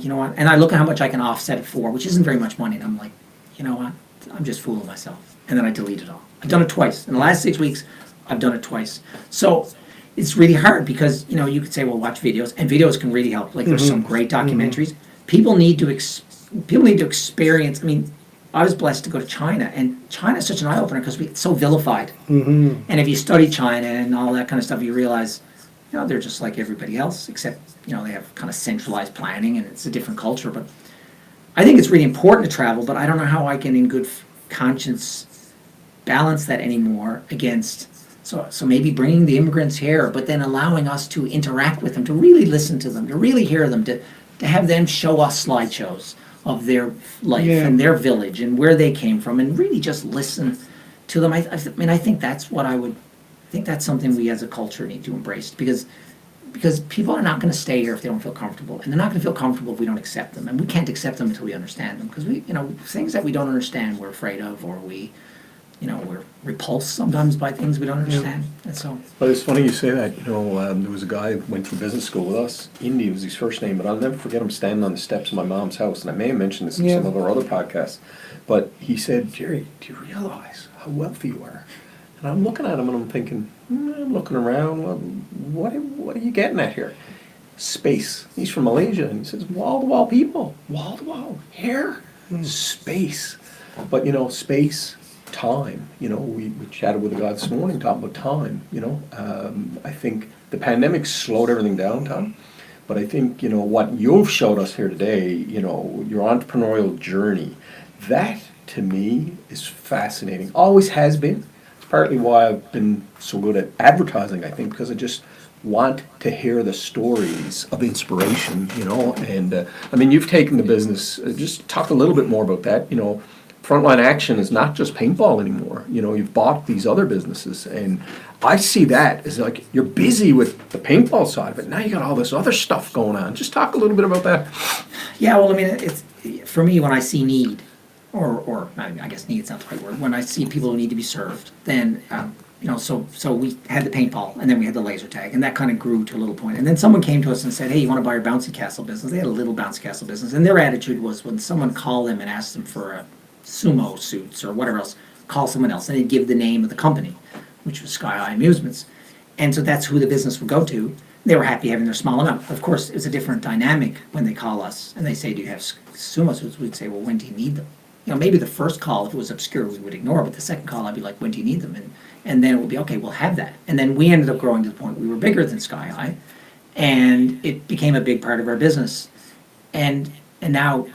you know what? And I look at how much I can offset it for, which isn't very much money. And I'm like, you know what? I'm just fooling myself. And then I delete it all. I've done it twice. In the last 6 weeks, I've done it twice. So it's really hard because, you could say, well, watch videos. And videos can really help. Like there's some great documentaries. People need to experience. I mean, I was blessed to go to China. And China is such an eye-opener because it's so vilified. And if you study China and all that kind of stuff, you realize, they're just like everybody else, except, they have kind of centralized planning and it's a different culture. But I think it's really important to travel, but I don't know how I can, in good conscience, balance that anymore against, so maybe bringing the immigrants here, but then allowing us to interact with them, to really listen to them, to really hear them, to have them show us slideshows of their life and their village and where they came from, and really just listen to them. I think that's that's something we as a culture need to embrace, because people are not going to stay here if they don't feel comfortable, and they're not going to feel comfortable if we don't accept them, and we can't accept them until we understand them, because things that we don't understand we're afraid of, or we're repulsed sometimes by things we don't understand. And so, But it's funny you say that. There was a guy who went through business school with us. Indy was his first name, but I'll never forget him standing on the steps of my mom's house, and I may have mentioned this in some of our other podcasts. But he said, "Jerry, do you realize how wealthy you are?" And I'm looking at him and I'm thinking, I'm looking around. Well, what are you getting at here? Space. He's from Malaysia, and he says, wall-to-wall people, wall-to-wall, hair, space. But space, time. We chatted with a guy this morning talking about time. I think the pandemic slowed everything down, Tom. But I think what you've showed us here today, your entrepreneurial journey, that to me is fascinating. Always has been. It's partly why I've been so good at advertising, I think, because I just want to hear the stories of inspiration, and you've taken the business, just talk a little bit more about that. Frontline Action is not just paintball anymore. You've bought these other businesses, and I see that as like you're busy with the paintball side of it. Now you got all this other stuff going on. Just talk a little bit about that. Yeah, well, it's for me, when I see need, or I guess need's not the right word. When I see people who need to be served, then so we had the paintball, and then we had the laser tag, and that kind of grew to a little point. And then someone came to us and said, "Hey, you want to buy our bouncy castle business?" They had a little bouncy castle business, and their attitude was, when someone called them and asked them for a sumo suits or whatever else, call someone else, and they'd give the name of the company, which was Sky High Amusements, and so that's who the business would go to. They were happy having their small amount. Of course, it's a different dynamic when they call us and they say, "Do you have sumo suits?" We'd say, "Well, when do you need them?" Maybe the first call, if it was obscure, we would ignore, but the second call, I'd be like, "When do you need them?" And then it would be, "Okay, we'll have that." And then we ended up growing to the point we were bigger than Sky High, and it became a big part of our business. And now,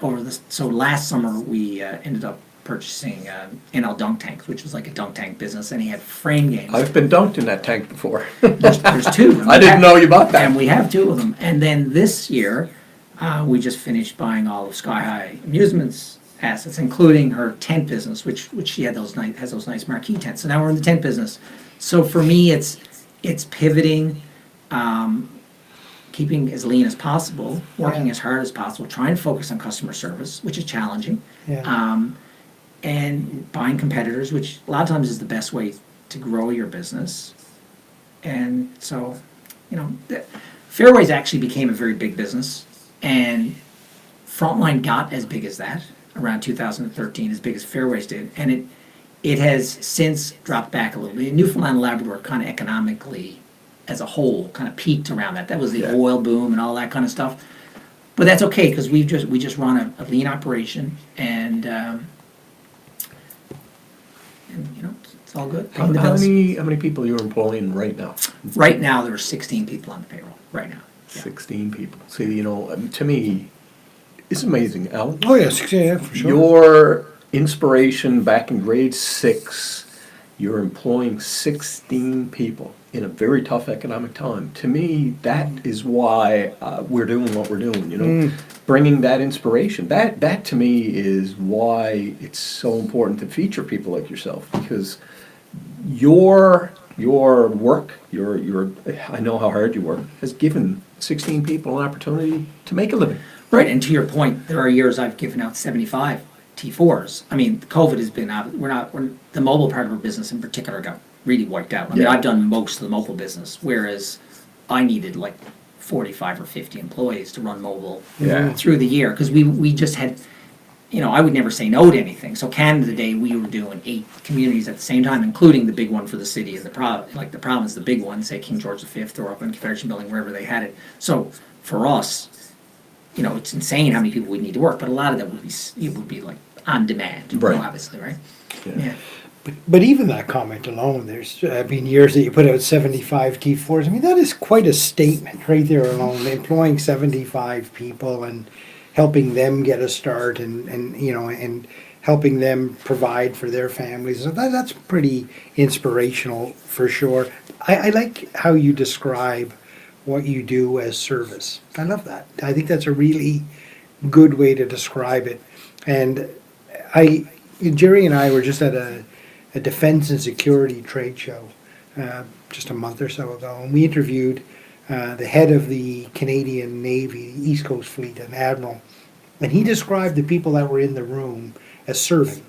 so last summer, we ended up purchasing NL dunk tanks, which was like a dunk tank business, and he had frame games. I've been dunked in that tank before. There's two. I didn't know you bought that. And we have two of them. And then this year, we just finished buying all of Sky High Amusements assets, including her tent business, which she had has those nice marquee tents. So now we're in the tent business. So for me, it's pivoting, keeping as lean as possible, working as hard as possible, trying to focus on customer service, which is challenging, and buying competitors, which a lot of times is the best way to grow your business. And so, Fairways actually became a very big business, and Frontline got as big as that around 2013, as big as Fairways did, and it has since dropped back a little bit. Newfoundland and Labrador kind of economically as a whole kind of peaked around that. That was the oil boom and all that kind of stuff. But that's okay, because we just run a lean operation, and it's all good. How many people are you employing right now? Right now, there are 16 people on the payroll. Right now, 16 people. See, to me, it's amazing, Alan. Oh, yes, yeah, for sure. Your inspiration back in grade 6, you're employing 16 people. in a very tough economic time. To me, that is why we're doing what we're doing, you know, bringing that inspiration. That to me is why it's so important to feature people like yourself, because your work, your I know how hard you work, has given 16 people an opportunity to make a living. Right, and to your point, there are years I've given out 75 T4s. I mean, COVID has been out. The mobile part of our business in particular got really wiped out. I mean, Yeah. I've done most of the mobile business, whereas I needed like 45 or 50 employees to run mobile Yeah. through the year, because we just had, you know, I would never say no to anything. So Canada Day, we were doing 8 communities at the same time, including the big one for the city and the province, like the province, the big one, say King George V or up in Confederation Building, wherever they had it. So for us, you know, it's insane how many people we need to work, but a lot of that would be like on demand, you know, Right. obviously, right? Yeah. But even that comment alone, there's been years that you put out 75 T4s. I mean, that is quite a statement right there alone, employing 75 people and helping them get a start and you know, and helping them provide for their families. So that's pretty inspirational for sure. I like how you describe what you do as service. I love that. I think that's a really good way to describe it. And Jerry and I were just at a defense and security trade show just a month or so ago, and we interviewed the head of the Canadian Navy, East Coast Fleet, an admiral, and he described the people that were in the room as serving.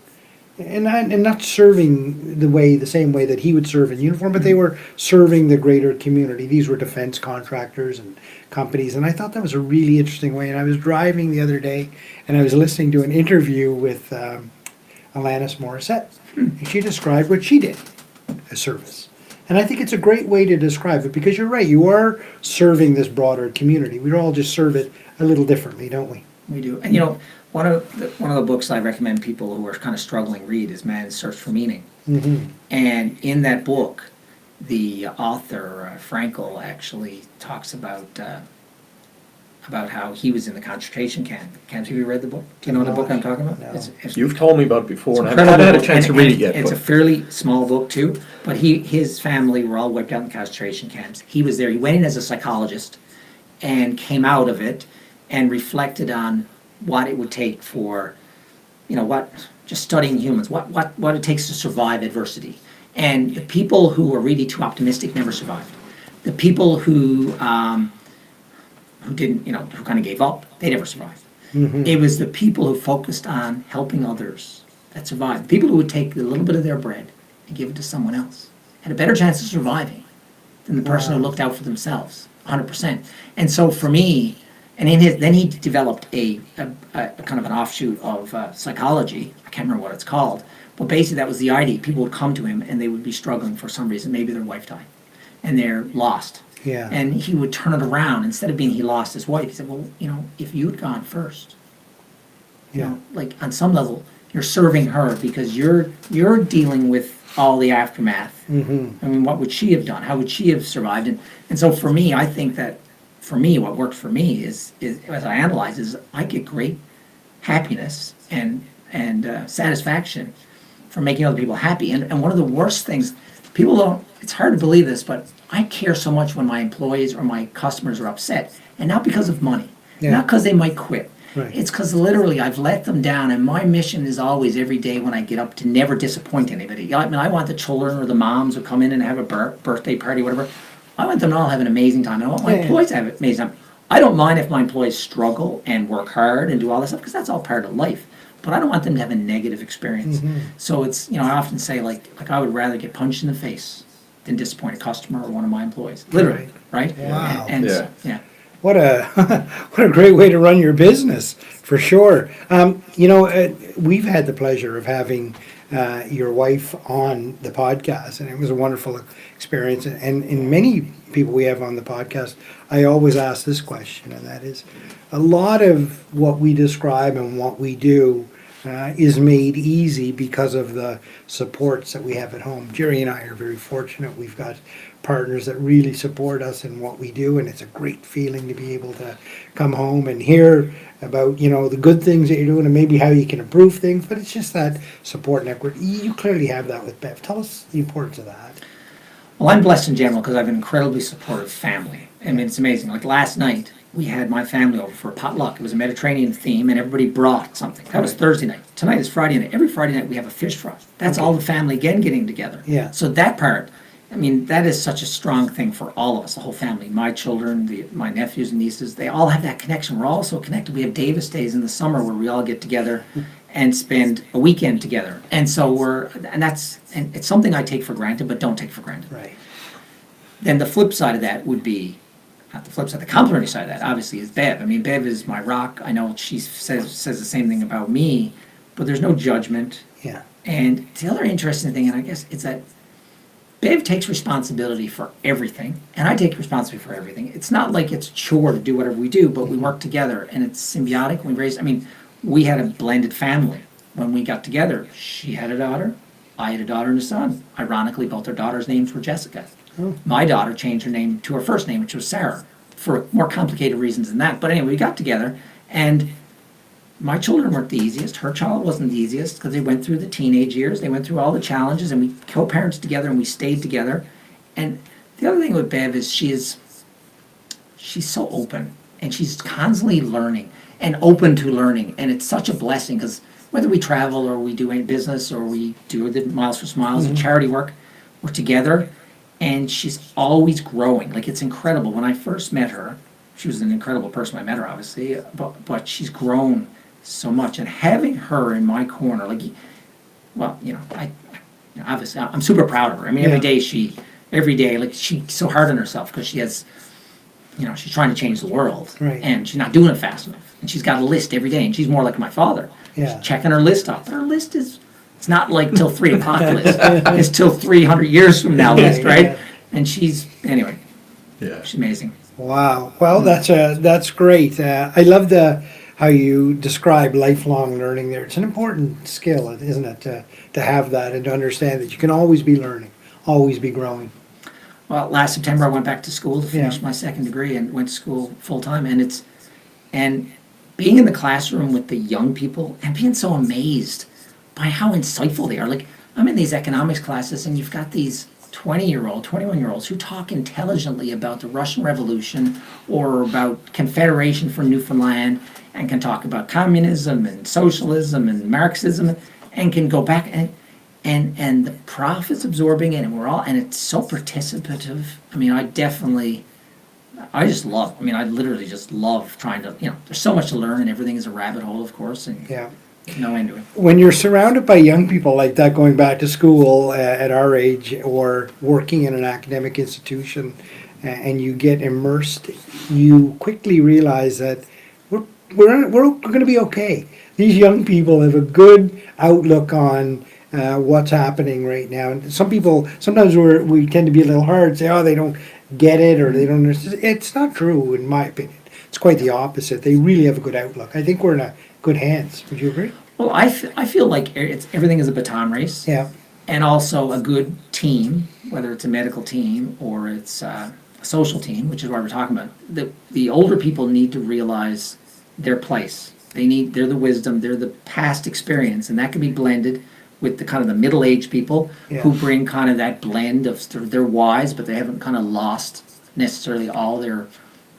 And not serving the same way that he would serve in uniform, but they were serving the greater community. These were defense contractors and companies, and I thought that was a really interesting way. And I was driving the other day, and I was listening to an interview with Alanis Morissette, and she described what she did as service. And I think it's a great way to describe it, because you're right, you are serving this broader community. We all just serve it a little differently, don't we? We do. And you know, one of the books I recommend people who are kind of struggling read is Man's Search for Meaning. Mm-hmm. And in that book, the author, Frankel, actually talks about how he was in the concentration camps. Have you read the book? Do you know the book I'm talking about? No. It's You've told me about it before, and I incredible haven't had a book, chance to and- read it and yet. It's a But fairly small book too, but his family were all wiped out in concentration camps. He was there. He went in as a psychologist and came out of it and reflected on what it would take for, you know, just studying humans, what it takes to survive adversity. And the people who were really too optimistic never survived. The people who didn't, you know, who kind of gave up, they never survived. Mm-hmm. It was the people who focused on helping others that survived. People who would take a little bit of their bread and give it to someone else had a better chance of surviving than the person who looked out for themselves, 100%. And so for me, and then he developed a kind of an offshoot of psychology. I can't remember what it's called, but basically that was the idea. People would come to him and they would be struggling for some reason. Maybe their wife died, and they're lost. Yeah. And he would turn it around. Instead of being he lost his wife, he said, well, you know, if you'd gone first, you know, like on some level, you're serving her because you're dealing with all the aftermath. Mm-hmm. I mean, what would she have done? How would she have survived? And so for me, I think that for me, what worked for me is as I analyze, is I get great happiness and satisfaction from making other people happy. And one of the worst things, people don't, it's hard to believe this, but I care so much when my employees or my customers are upset, and not because of money, Yeah. not because they might quit. Right. It's because literally I've let them down, and my mission is always every day when I get up to never disappoint anybody. I mean, I want the children or the moms who come in and have a birthday party, whatever. I want them to all have an amazing time. I want my Yeah. employees to have an amazing time. I don't mind if my employees struggle and work hard and do all this stuff, because that's all part of life. But I don't want them to have a negative experience. Mm-hmm. So it's, you know, I often say like I would rather get punched in the face than disappoint a customer or one of my employees. Literally, right? Wow. And Yeah. yeah. What a what a great way to run your business, for sure. You know, we've had the pleasure of having your wife on the podcast, and it was a wonderful experience. And in many people we have on the podcast, I always ask this question, and that is, a lot of what we describe and what we do is made easy because of the supports that we have at home. Jerry and I are very fortunate. We've got partners that really support us in what we do, and it's a great feeling to be able to come home and hear about, you know, the good things that you're doing and maybe how you can improve things, but it's just that support network. You clearly have that with Bev. Tell us the importance of that. Well, I'm blessed in general because I have an incredibly supportive family. I mean, it's amazing. Like last night, we had my family over for a potluck. It was a Mediterranean theme, and everybody brought something. That was Thursday night. Tonight is Friday night. Every Friday night, we have a fish fry. That's all the family again getting together. Yeah. So that part, I mean, that is such a strong thing for all of us, the whole family. My children, my nephews and nieces, they all have that connection. We're all so connected. We have Davis days in the summer where we all get together and spend a weekend together. And so and it's something I take for granted, but don't take for granted. Right. Then the flip side of that would be, not the flip side, the complementary side of that, obviously, is Bev. I mean, Bev is my rock. I know she says the same thing about me, but there's no judgment. Yeah. And the other interesting thing, and I guess it's that Bev takes responsibility for everything, and I take responsibility for everything. It's not like it's a chore to do whatever we do, but we work together, and it's symbiotic. We had a blended family when we got together. She had a daughter, I had a daughter and a son. Ironically, both our daughters' names were Jessica. My daughter changed her name to her first name, which was Sarah, for more complicated reasons than that. But anyway, we got together, and my children weren't the easiest. Her child wasn't the easiest because they went through the teenage years. They went through all the challenges, and we co-parented together, and we stayed together. And the other thing with Bev is she's so open, and she's constantly learning and open to learning. And it's such a blessing because whether we travel or we do any business or we do the Miles for Smiles and charity work, we're together. And she's always growing. Like, it's incredible. When I first met her, she was an incredible person. I met her, obviously, but she's grown so much. And having her in my corner, like, well, obviously, I'm super proud of her. I mean, every day, like, she's so hard on herself because she has, she's trying to change the world. Right. And she's not doing it fast enough. And she's got a list every day, and she's more like my father. Yeah. She's checking her list off. But her list is... It's not like till 3 o'clock list. It's till 300 years from now list, right? Yeah. And she's amazing. Wow. Well, that's great. I love how you describe lifelong learning there. It's an important skill, isn't it, to have that and to understand that you can always be learning, always be growing. Well, last September I went back to school to finish my second degree and went to school full time, and being in the classroom with the young people and being so amazed by how insightful they are. Like, I'm in these economics classes, and you've got these 20-year-old, 21-year-olds who talk intelligently about the Russian Revolution or about Confederation for Newfoundland, and can talk about communism and socialism and Marxism, and can go back and the prof is absorbing it, and it's so participative. I mean, I literally just love trying to, there's so much to learn, and everything is a rabbit hole, of course, and no end to it. When you're surrounded by young people like that, going back to school at our age or working in an academic institution, and you get immersed, you quickly realize that we're going to be okay. These young people have a good outlook on what's happening right now. And some people, sometimes we tend to be a little hard, say, oh, they don't get it or they don't understand. It's not true, in my opinion. It's quite the opposite. They really have a good outlook. I think we're in good hands. Would you agree? Well, I feel like everything is a baton race. Yeah. And also a good team, whether it's a medical team or it's a social team, which is what we're talking about. The older people need to realize their place. They're the wisdom, they're the past experience, and that can be blended with the kind of the middle-aged people who bring kind of that blend of they're wise, but they haven't kind of lost necessarily all their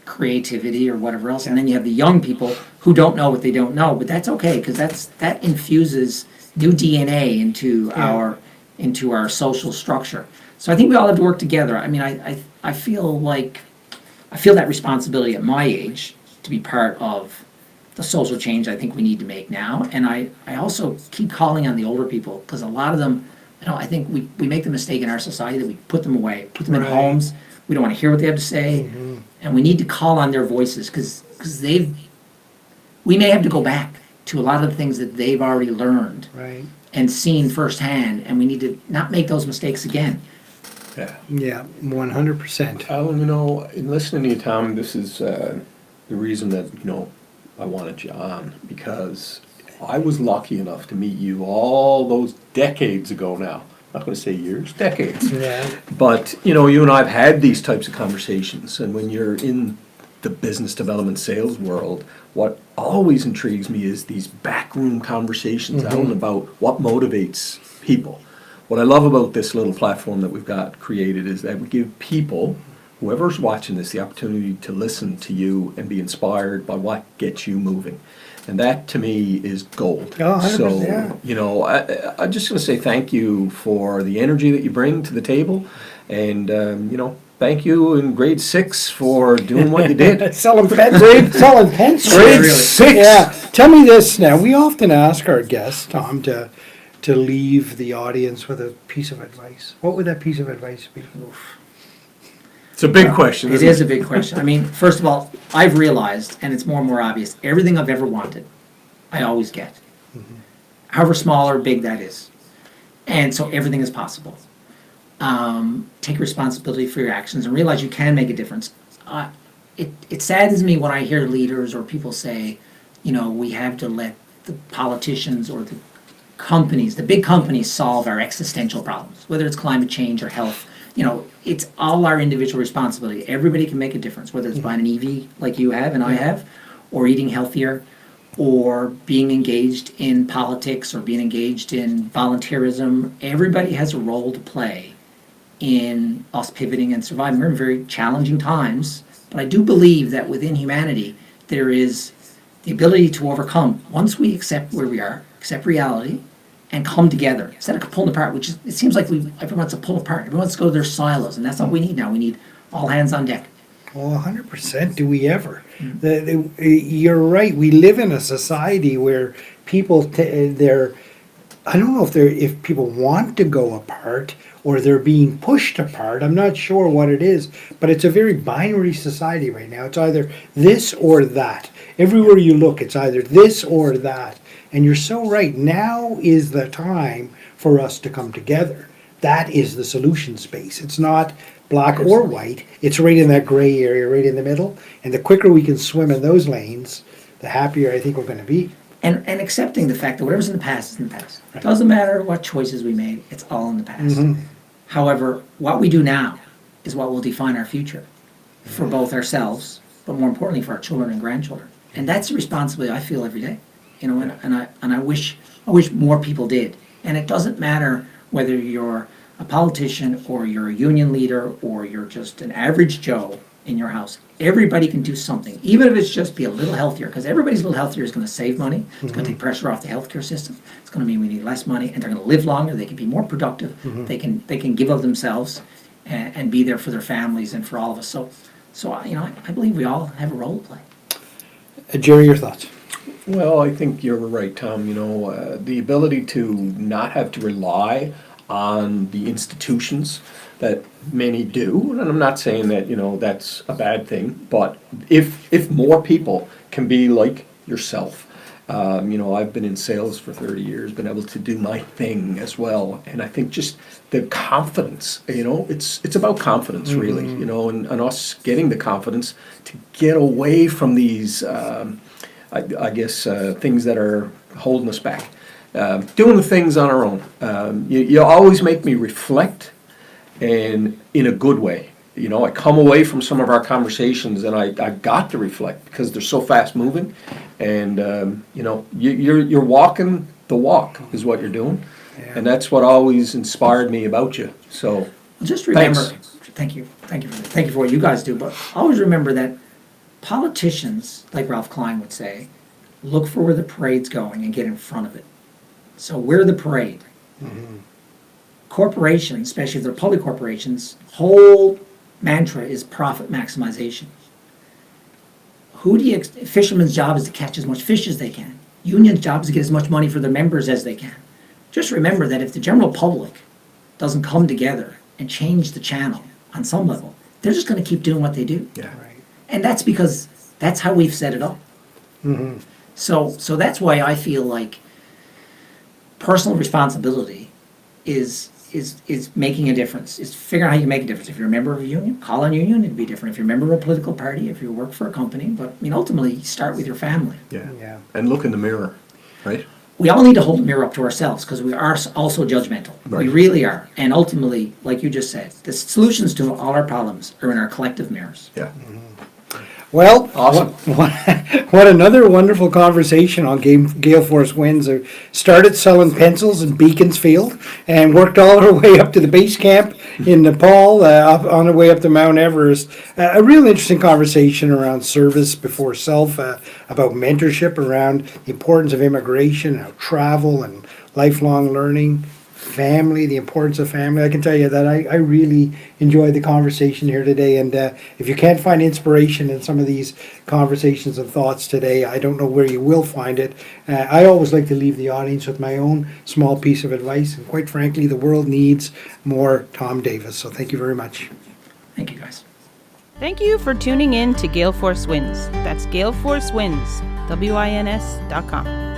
creativity or whatever else. And then you have the young people who don't know what they don't know, but that's okay because that infuses new DNA into our social structure. So I think we all have to work together. I mean, I feel that responsibility at my age to be part of the social change I think we need to make now. And I also keep calling on the older people because a lot of them, I think we make the mistake in our society that we put them away, put them in homes. We don't want to hear what they have to say. Mm-hmm. And we need to call on their voices because we may have to go back to a lot of the things that they've already learned and seen firsthand, and we need to not make those mistakes again. Yeah, 100%. Alan, in listening to you, Tom, this is the reason that, I wanted you on, because I was lucky enough to meet you all those decades ago now. I'm not going to say years, decades. Yeah. But, you and I have had these types of conversations, and when you're in the business development sales world, what always intrigues me is these backroom conversations, Alan, about what motivates people. what I love about this little platform that we've got created is that we give people, whoever's watching this, the opportunity to listen to you and be inspired by what gets you moving. And that, to me, is gold. Oh, 100%, So, yeah. you know, I'm just going to say thank you for the energy that you bring to the table. And, you know, thank you in grade 6 for doing what you did. Selling pens. Selling pencils. Grade Really? 6? Yeah. Tell me this now. We often ask our guests, Tom, to leave the audience with a piece of advice. What would that piece of advice be? It's a big question, It isn't is a big question. I mean, first of all, I've realized, and it's more and more obvious, everything I've ever wanted, I always get. However small or big that is. And so everything is possible. Take responsibility for your actions and realize you can make a difference. It saddens me when I hear leaders or people say, you know, we have to let the politicians or the companies, the big companies, solve our existential problems, whether it's climate change or health. You know, it's all our individual responsibility. Everybody can make a difference, whether it's buying an EV like you have and I have, or eating healthier, or being engaged in politics, or being engaged in volunteerism. Everybody has a role to play in us pivoting and surviving. We're in very challenging times, but I do believe that within humanity, there is the ability to overcome. Once we accept where we are, accept reality, and come together instead of pulling apart, which is, it seems like everyone wants to pull apart. Everyone wants to go to their silos, and that's not what we need now. We need all hands on deck. Well, 100%. Do we ever? You're right. We live in a society where people, I don't know if people want to go apart or they're being pushed apart. I'm not sure what it is, but it's a very binary society right now. It's either this or that. Everywhere you look, it's either this or that. And you're so right. Now is the time for us to come together. That is the solution space. It's not black or white. It's right in that gray area, right in the middle. And the quicker we can swim in those lanes, the happier I think we're going to be. And accepting the fact that whatever's in the past is in the past. It doesn't matter what choices we made, it's all in the past. However, what we do now is what will define our future for both ourselves, but more importantly for our children and grandchildren. And that's the responsibility I feel every day. You know, and I wish more people did. And it doesn't matter whether you're a politician or you're a union leader or you're just an average Joe in your house. Everybody can do something, even if it's just be a little healthier, because everybody's a little healthier is going to save money. It's going to take pressure off the healthcare system. It's going to mean we need less money, and they're going to live longer. They can be more productive. They can give of themselves and be there for their families and for all of us. So you know, I believe we all have a role to play. Jerry, your thoughts? Well, I think you're right, Tom. You know, the ability to not have to rely on the institutions that many do, and I'm not saying that, you know, that's a bad thing, but if more people can be like yourself, you know, I've been in sales for 30 years, been able to do my thing as well, and I think just the confidence, you know, it's about confidence really, you know, and us getting the confidence to get away from these I guess things that are holding us back. Doing the things on our own. You always make me reflect, and in a good way. You know, I come away from some of our conversations and I got to reflect because they're so fast moving, and you know, you're walking the walk is what you're doing, and that's what always inspired me about you. So Just remember, thanks. thank you for what you guys do, but always remember that politicians, like Ralph Klein would say, look for where the parade's going and get in front of it. So we're the parade. Corporations, especially if they're public corporations, whole mantra is profit maximization. Fishermen's job is to catch as much fish as they can. Union's job is to get as much money for their members as they can. Just remember that if the general public doesn't come together and change the channel on some level, they're just going to keep doing what they do. Yeah. Right. And that's because that's how we've set it up. So that's why I feel like personal responsibility is making a difference. Is figuring out how you make a difference. If you're a member of a union, call on your union to be different. If you're a member of a political party, if you work for a company, but I mean ultimately you start with your family. Yeah. And look in the mirror, right? We all need to hold the mirror up to ourselves because we are also judgmental. Right. We really are. And ultimately, like you just said, the solutions to all our problems are in our collective mirrors. Yeah. Well, Awesome. what another wonderful conversation on Gale Force Winds. I started selling pencils in Beaconsfield and worked all our way up to the base camp in Nepal, up on the way up to Mount Everest. A real interesting conversation around service before self, about mentorship, around the importance of immigration, how travel and lifelong learning, family, the importance of family. I can tell you that I really enjoyed the conversation here today. And if you can't find inspiration in some of these conversations and thoughts today, I don't know where you will find it. I always like to leave the audience with my own small piece of advice. And quite frankly, the world needs more Tom Davis. So thank you very much. Thank you, guys. Thank you for tuning in to Gale Force Winds. That's Gale Force Winds, WINS.com.